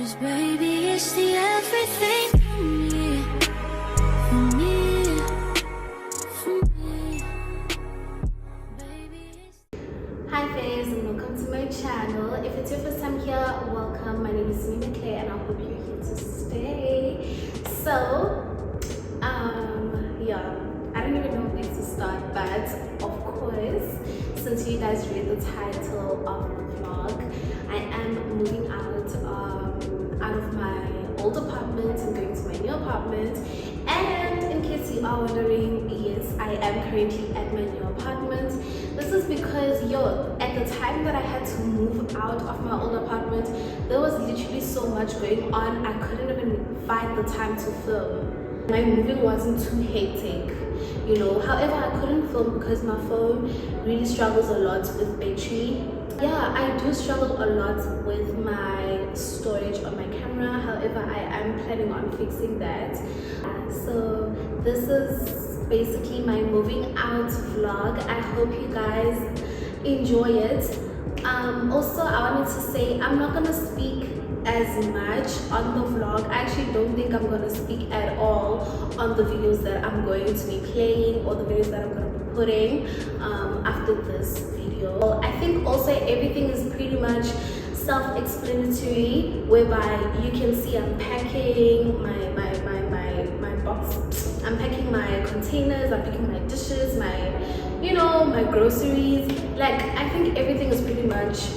'Cause baby, it's the everything for me, for me, for me. Baby, it's... Hi favs and welcome to my channel. If it's your first time here, welcome. My name is Nina Clay and I hope you're here to stay. So, yeah, I don't even know where to start, but of course, since you guys read the title of the vlog, I am moving out of my old apartment and going to my new apartment. And in case you are wondering, yes, I am currently at my new apartment. This is because at the time that I had to move out of my old apartment, there was literally so much going on. I couldn't even find the time to film. My moving wasn't too hectic, you know. However, I couldn't film because my phone really struggles a lot with battery. Yeah, I do struggle a lot with my storage on my camera. However, I am planning on fixing that. So this is basically my moving out vlog. I hope you guys enjoy it. Also, I wanted to say I'm not gonna speak as much on the vlog. I actually don't think I'm gonna speak at all on the videos that I'm going to be playing or the videos that I'm gonna be putting after this video. I think also everything is pretty much self-explanatory, whereby you can see I'm packing my box, I'm packing my containers, I'm packing my dishes, my groceries. Like, I think everything is pretty much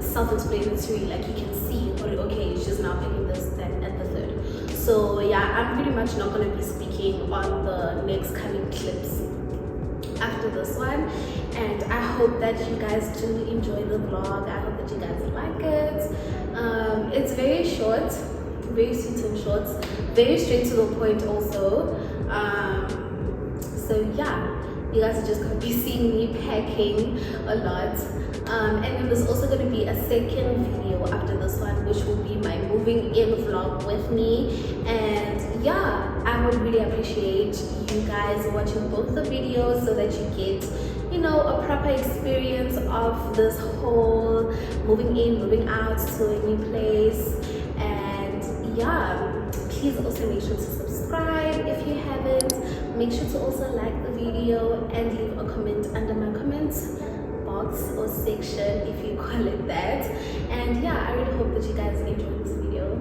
self-explanatory. Like, you can see, okay, she's now picking this, that, and the third. So yeah, I'm pretty much not going to be speaking on the next coming clips after this one, and I hope that you guys do enjoy the vlog. I hope that you guys like it. It's very short, very sweet and short, very straight to the point also. So yeah, you guys are just going to be seeing me packing a lot. And then there's also going to be a second video after this one, which will be my moving in vlog with me. And yeah, I would really appreciate you guys watching both the videos so that you get, you know, a proper experience of this whole moving in, moving out to a new place. And yeah, please also make sure to subscribe if you haven't. Make sure to also like the video and leave a comment under my comments box or section, if you call it that. And yeah, I really hope that you guys enjoy this video.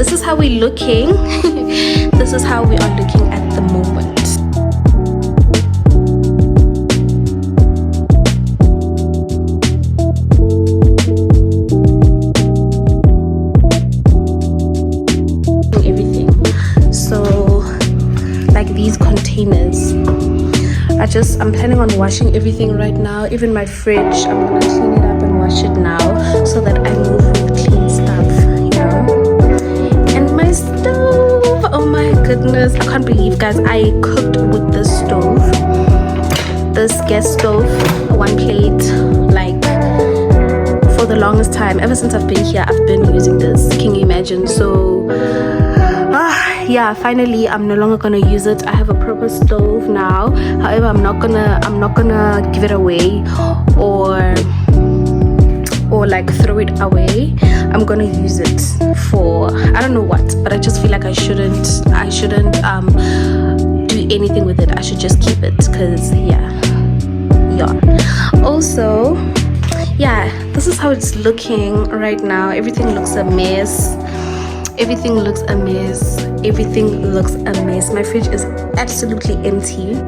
This is how we're looking. This is how we are looking at the moment. Everything. So like these containers, I'm planning on washing everything right now. Even my fridge, I'm gonna clean it up and wash it now so that I move with clean stuff, you know. And my stove, oh my goodness, I can't believe, guys, I cooked with this stove, this gas stove, one plate, like for the longest time. Ever since I've been here, I've been using this. Can you imagine? So yeah, finally I'm no longer gonna use it. I have a proper stove now. However, I'm not gonna give it away or like throw it away. I'm gonna use it for I don't know what, but I just feel like I shouldn't do anything with it. I should just keep it, because yeah. Also, yeah, this is how it's looking right now. Everything looks a mess. Everything looks a mess. My fridge is absolutely empty.